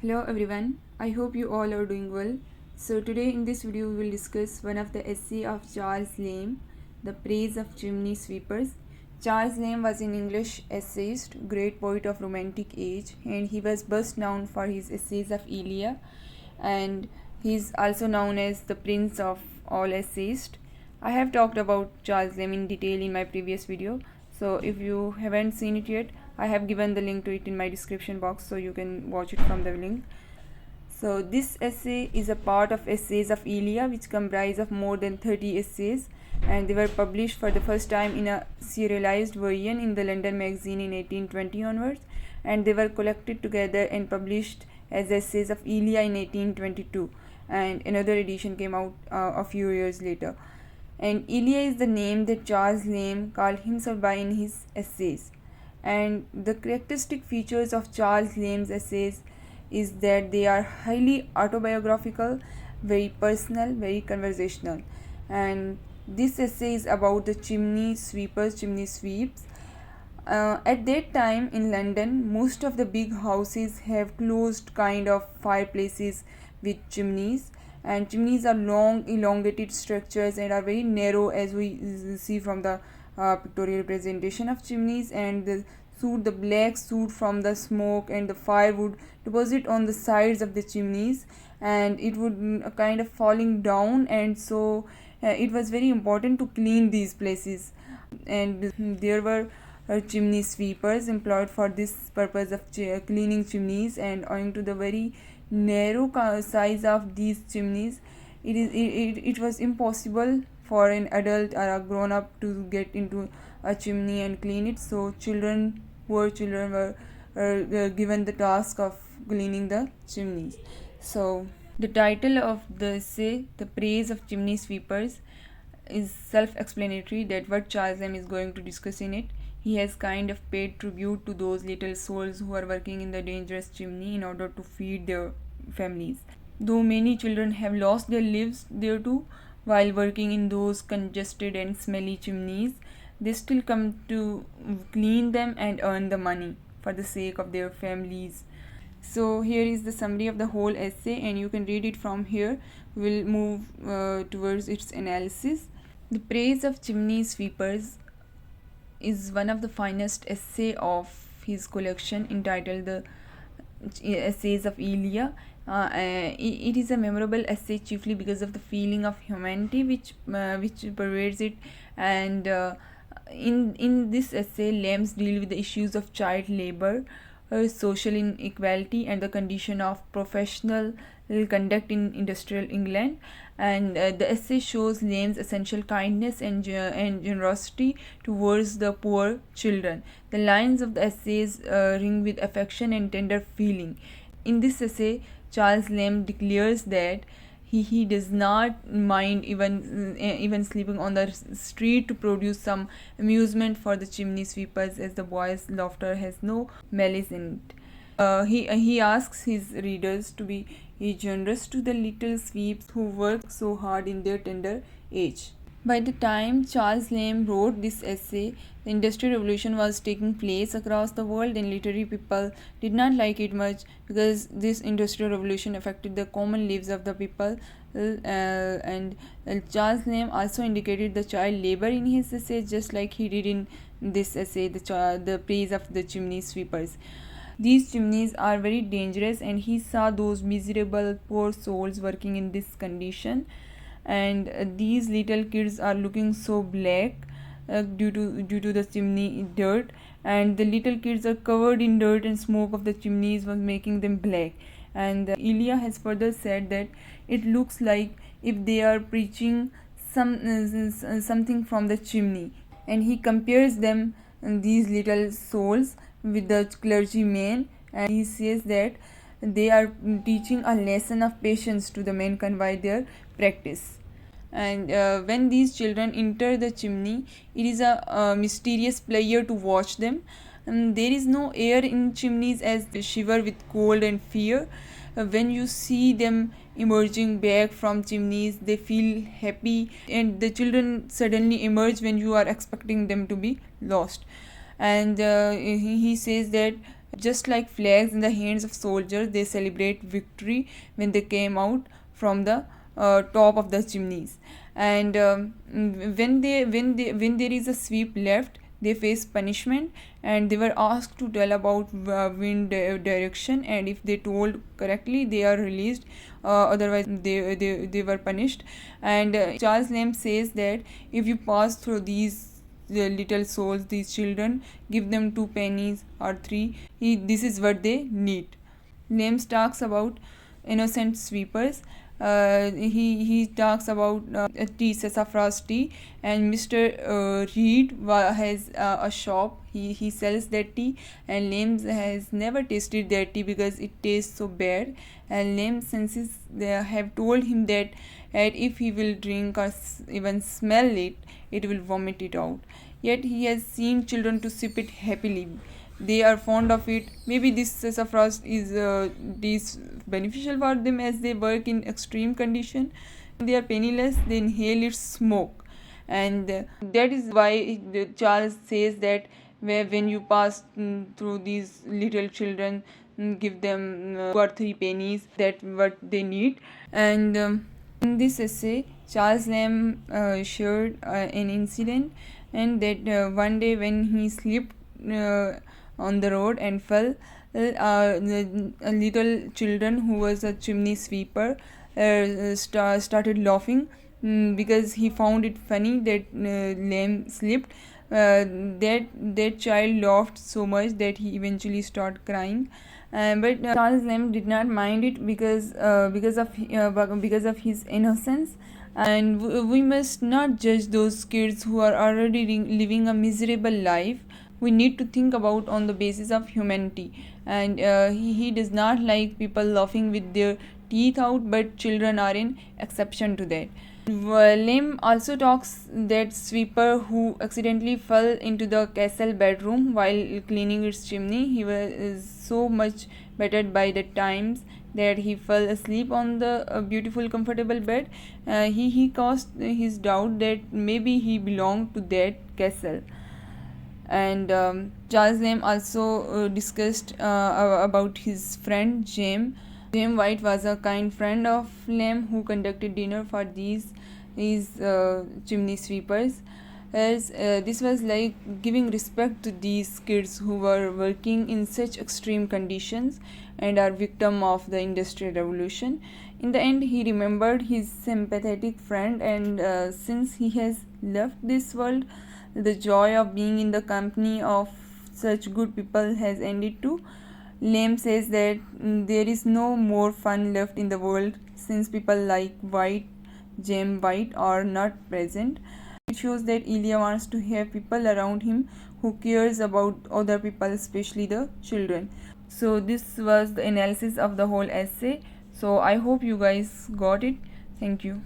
Hello everyone, I hope you all are doing well. So today in this video we will discuss one of the essay of Charles Lamb, The Praise of Chimney Sweepers. Charles Lamb was an English essayist, great poet of Romantic age, and he was best known for his essays of Elia, and he is also known as the Prince of all essayists. I have talked about Charles Lamb in detail in my previous video, so if you haven't seen it yet, I have given the link to it in my description box, so you can watch it from the link. So this essay is a part of Essays of Elia, which comprise of more than 30 essays, and they were published for the first time in a serialized version in the London magazine in 1820 onwards, and they were collected together and published as Essays of Elia in 1822, and another edition came out a few years later. And Elia is the name that Charles Lamb called himself by in his essays. And the characteristic features of Charles Lamb's essays is that they are highly autobiographical, very personal, very conversational. And this essay is about the chimney sweeps. At that time in London, most of the big houses have closed kind of fireplaces with chimneys, and chimneys are long elongated structures and are very narrow, as we see from the pictorial representation of chimneys, and the black soot from the smoke and the fire would deposit on the sides of the chimneys, and it would kind of falling down, and so it was very important to clean these places, and there were chimney sweepers employed for this purpose of cleaning chimneys. And owing to the very narrow size of these chimneys, it was impossible for an adult or a grown up to get into a chimney and clean it. So poor children were given the task of cleaning the chimneys. So the title of the essay, The Praise of Chimney Sweepers, is self-explanatory that what Charles Lamb is going to discuss in it. He has kind of paid tribute to those little souls who are working in the dangerous chimney in order to feed their families. Though many children have lost their lives there too while working in those congested and smelly chimneys, they still come to clean them and earn the money for the sake of their families. So here is the summary of the whole essay, and you can read it from here. We'll move towards its analysis. The Praise of Chimney Sweepers is one of the finest essay of his collection entitled The Essays of Elia. It is a memorable essay chiefly because of the feeling of humanity which pervades it, and in this essay Lambs deal with the issues of child labor, social inequality, and the condition of professional conduct in industrial England. And the essay shows Lamb's essential kindness and generosity towards the poor children. The lines of the essays ring with affection and tender feeling. In this essay, Charles Lamb declares that he does not mind even sleeping on the street to produce some amusement for the chimney sweepers, as the boys' laughter has no malice in it. He asks his readers to be generous to the little sweeps who work so hard in their tender age. By the time Charles Lamb wrote this essay, the Industrial Revolution was taking place across the world, and literary people did not like it much because this Industrial Revolution affected the common lives of the people. And Charles Lamb also indicated the child labor in his essay, just like he did in this essay, the Praise of the Chimney Sweepers. These chimneys are very dangerous, and he saw those miserable poor souls working in this condition, and these little kids are looking so black due to the chimney dirt, and the little kids are covered in dirt, and smoke of the chimneys was making them black. And Elia has further said that it looks like if they are preaching something from the chimney, and he compares them, these little souls, with the clergymen, and he says that they are teaching a lesson of patience to the mankind by their practice. And when these children enter the chimney, it is a mysterious pleasure to watch them. There is no air in chimneys as they shiver with cold and fear. When you see them emerging back from chimneys, they feel happy, and the children suddenly emerge when you are expecting them to be lost. And he says that Just like flags in the hands of soldiers, they celebrate victory when they came out from the top of the chimneys. And when there is a sweep left, they face punishment, and they were asked to tell about wind direction, and if they told correctly, they are released. Otherwise, they were punished. And Charles Lamb says that if you pass through these little souls, these children, give them 2 pennies or three. This is what they need. James talks about innocent sweepers. He talks about tea, sassafras tea, and Mr. Reed has a shop. He sells that tea, and James has never tasted that tea because it tastes so bad. And James senses they have told him that if he will drink or even smell it, it will vomit it out. Yet he has seen children to sip it happily. They are fond of it. Maybe this sassafras is beneficial for them as they work in extreme condition. They are penniless. They inhale its smoke, and that is why Charles says that when you pass through these little children, give them 2 or 3 pennies. That what they need. And in this essay, Charles Lamb shared an incident, and that one day when he slipped on the road and fell, a little children who was a chimney sweeper started laughing because he found it funny that Lamb slipped. That child laughed so much that he eventually started crying. But Charles Lamb did not mind it because of his innocence. And we must not judge those kids who are already living a miserable life. We need to think about on the basis of humanity. And he does not like people laughing with their teeth out, but children are an exception to that. Lim also talks that sweeper who accidentally fell into the castle bedroom while cleaning its chimney. He was so much battered by the times that he fell asleep on the beautiful comfortable bed. He caused his doubt that maybe he belonged to that castle. And Charles Lamb also discussed about his friend James. James White was a kind friend of Lamb who conducted dinner for these chimney sweepers. As this was like giving respect to these kids who were working in such extreme conditions and are victim of the industrial revolution. In the end, he remembered his sympathetic friend, and since he has left this world, the joy of being in the company of such good people has ended too. Lamb says that there is no more fun left in the world since people like James White are not present. It shows that Ilya wants to have people around him who cares about other people, especially the children. So this was the analysis of the whole essay. So I hope you guys got it. Thank you.